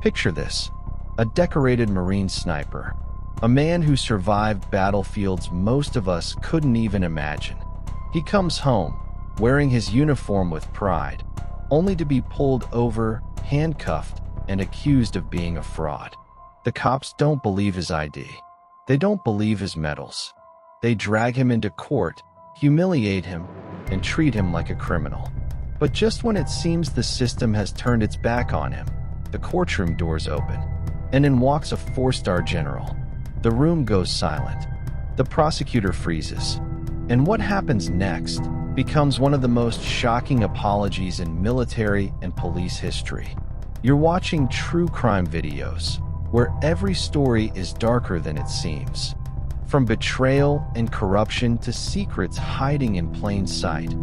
Picture this: a decorated Marine sniper, a man who survived battlefields most of us couldn't even imagine. He comes home, wearing his uniform with pride, only to be pulled over, handcuffed, and accused of being a fraud. The cops don't believe his ID. They don't believe his medals. They drag him into court, humiliate him, and treat him like a criminal. But just when it seems the system has turned its back on him, the courtroom doors open, and in walks a 4-star general. The room goes silent. The prosecutor freezes. And what happens next becomes one of the most shocking apologies in military and police history. You're watching true crime videos, where every story is darker than it seems. From betrayal and corruption to secrets hiding in plain sight,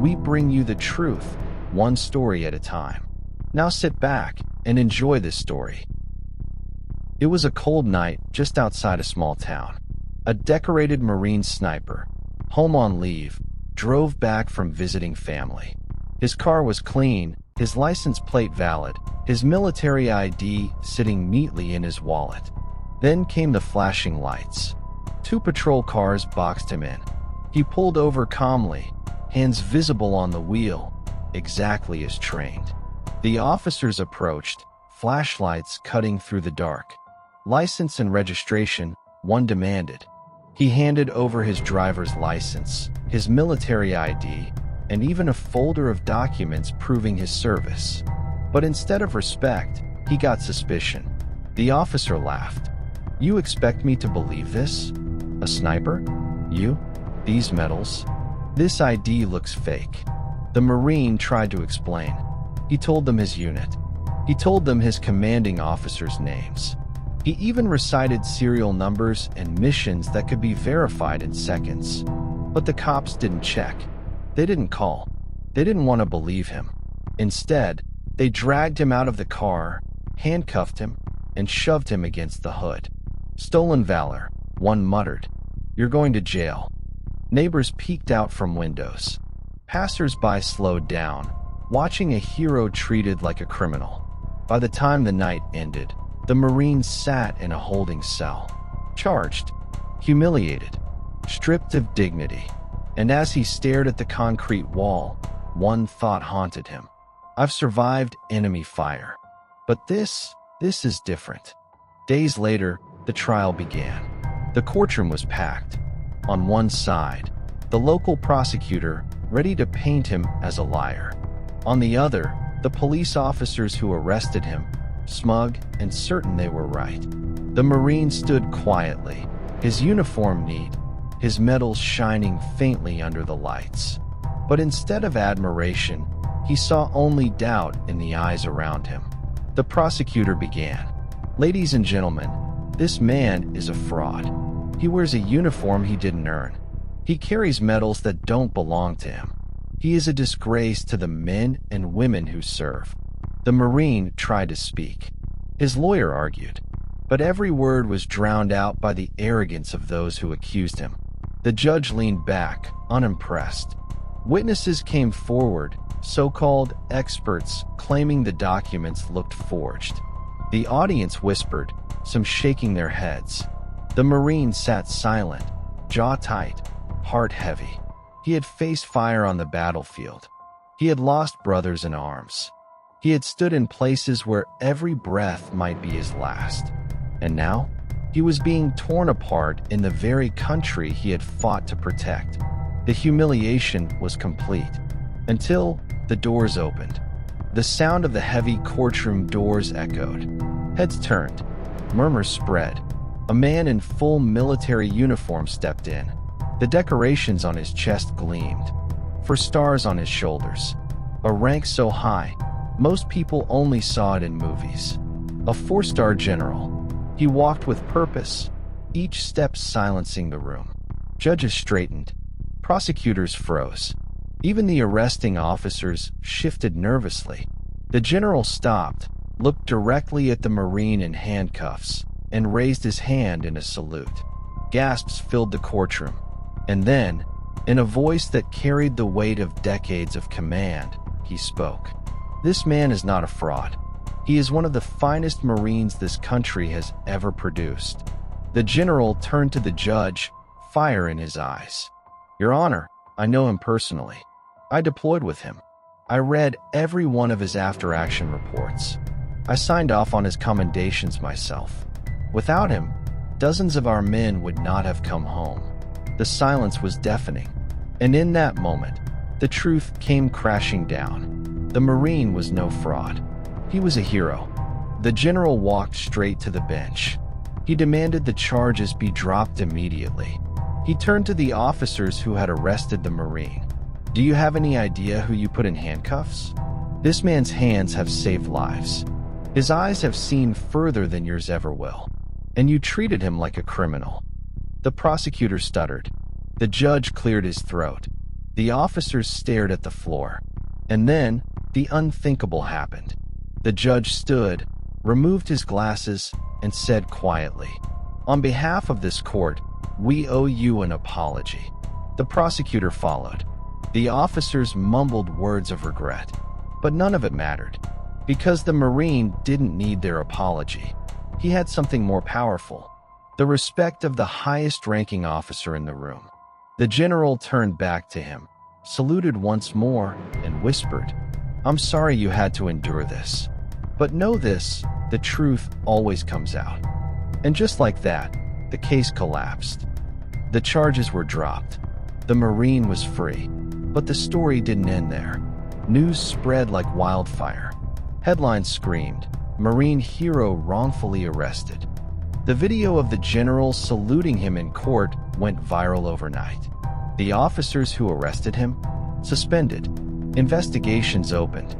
we bring you the truth, one story at a time. Now sit back and enjoy this story. It was a cold night just outside a small town. A decorated Marine sniper, home on leave, drove back from visiting family. His car was clean, his license plate valid, his military ID sitting neatly in his wallet. Then came the flashing lights. 2 patrol cars boxed him in. He pulled over calmly, hands visible on the wheel, exactly as trained. The officers approached, flashlights cutting through the dark. License and registration, one demanded. He handed over his driver's license, his military ID, and even a folder of documents proving his service. But instead of respect, he got suspicion. The officer laughed. "You expect me to believe this? A sniper? You? These medals? This ID looks fake." The Marine tried to explain. He told them his unit. He told them his commanding officers' names. He even recited serial numbers and missions that could be verified in seconds. But the cops didn't check. They didn't call. They didn't want to believe him. Instead, they dragged him out of the car, handcuffed him, and shoved him against the hood. "Stolen valor," one muttered. "You're going to jail." Neighbors peeked out from windows. Passers-by slowed down, watching a hero treated like a criminal. By the time the night ended, the Marine sat in a holding cell, charged, humiliated, stripped of dignity. And as he stared at the concrete wall, one thought haunted him. "I've survived enemy fire. But this is different." Days later, the trial began. The courtroom was packed. On one side, the local prosecutor, ready to paint him as a liar. On the other, the police officers who arrested him, smug and certain they were right. The Marine stood quietly, his uniform neat, his medals shining faintly under the lights. But instead of admiration, he saw only doubt in the eyes around him. The prosecutor began. "Ladies and gentlemen, this man is a fraud. He wears a uniform he didn't earn. He carries medals that don't belong to him. He is a disgrace to the men and women who serve." The Marine tried to speak. His lawyer argued, but every word was drowned out by the arrogance of those who accused him. The judge leaned back, unimpressed. Witnesses came forward, so-called experts claiming the documents looked forged. The audience whispered, some shaking their heads. The Marine sat silent, jaw tight, heart heavy. He had faced fire on the battlefield. He had lost brothers in arms. He had stood in places where every breath might be his last. And now, he was being torn apart in the very country he had fought to protect. The humiliation was complete. Until the doors opened. The sound of the heavy courtroom doors echoed. Heads turned. Murmurs spread. A man in full military uniform stepped in. The decorations on his chest gleamed. 4 stars on his shoulders. A rank so high, most people only saw it in movies. A 4-star general. He walked with purpose, each step silencing the room. Judges straightened. Prosecutors froze. Even the arresting officers shifted nervously. The general stopped, looked directly at the Marine in handcuffs, and raised his hand in a salute. Gasps filled the courtroom. And then, in a voice that carried the weight of decades of command, he spoke. "This man is not a fraud. He is one of the finest Marines this country has ever produced. The general turned to the judge, fire in his eyes. Your Honor, I know him personally. I deployed with him. I read every one of his after-action reports. I signed off on his commendations myself. Without him, dozens of our men would not have come home. The silence was deafening, and in that moment, the truth came crashing down. The Marine was no fraud. He was a hero. The general walked straight to the bench. He demanded the charges be dropped immediately. He turned to the officers who had arrested the Marine. Do you have any idea who you put in handcuffs? This man's hands have saved lives. His eyes have seen further than yours ever will. And you treated him like a criminal. The prosecutor stuttered. The judge cleared his throat. The officers stared at the floor. And then, the unthinkable happened. The judge stood, removed his glasses, and said quietly, "On behalf of this court, we owe you an apology." The prosecutor followed. The officers mumbled words of regret, but none of it mattered, because the Marine didn't need their apology. He had something more powerful, the respect of the highest-ranking officer in the room. The general turned back to him, saluted once more, and whispered, "I'm sorry you had to endure this. But know this, the truth always comes out." And just like that, the case collapsed. The charges were dropped. The Marine was free. But the story didn't end there. News spread like wildfire. Headlines screamed, "Marine hero wrongfully arrested." The video of the general saluting him in court went viral overnight. The officers who arrested him? Suspended. Investigations opened.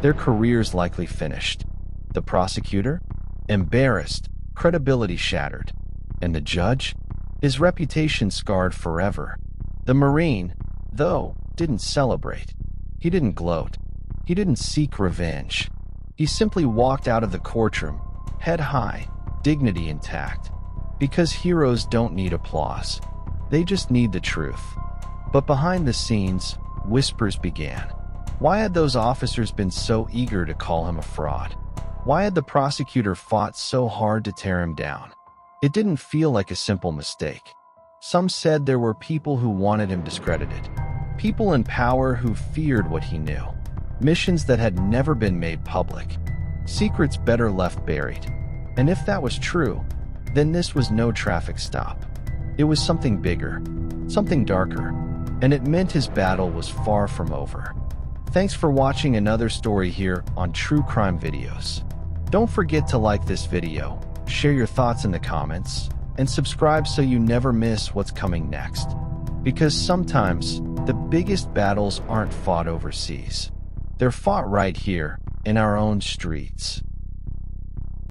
Their careers likely finished. The prosecutor? Embarrassed, credibility shattered. And the judge? His reputation scarred forever. The Marine, though, didn't celebrate. He didn't gloat. He didn't seek revenge. He simply walked out of the courtroom, head high, dignity intact. Because heroes don't need applause. They just need the truth. But behind the scenes, whispers began. Why had those officers been so eager to call him a fraud? Why had the prosecutor fought so hard to tear him down? It didn't feel like a simple mistake. Some said there were people who wanted him discredited. People in power who feared what he knew. Missions that had never been made public. Secrets better left buried. And if that was true, then this was no traffic stop. It was something bigger, something darker, and it meant his battle was far from over. Thanks for watching another story here on True Crime Videos. Don't forget to like this video, share your thoughts in the comments, and subscribe so you never miss what's coming next. Because sometimes, the biggest battles aren't fought overseas. They're fought right here, in our own streets.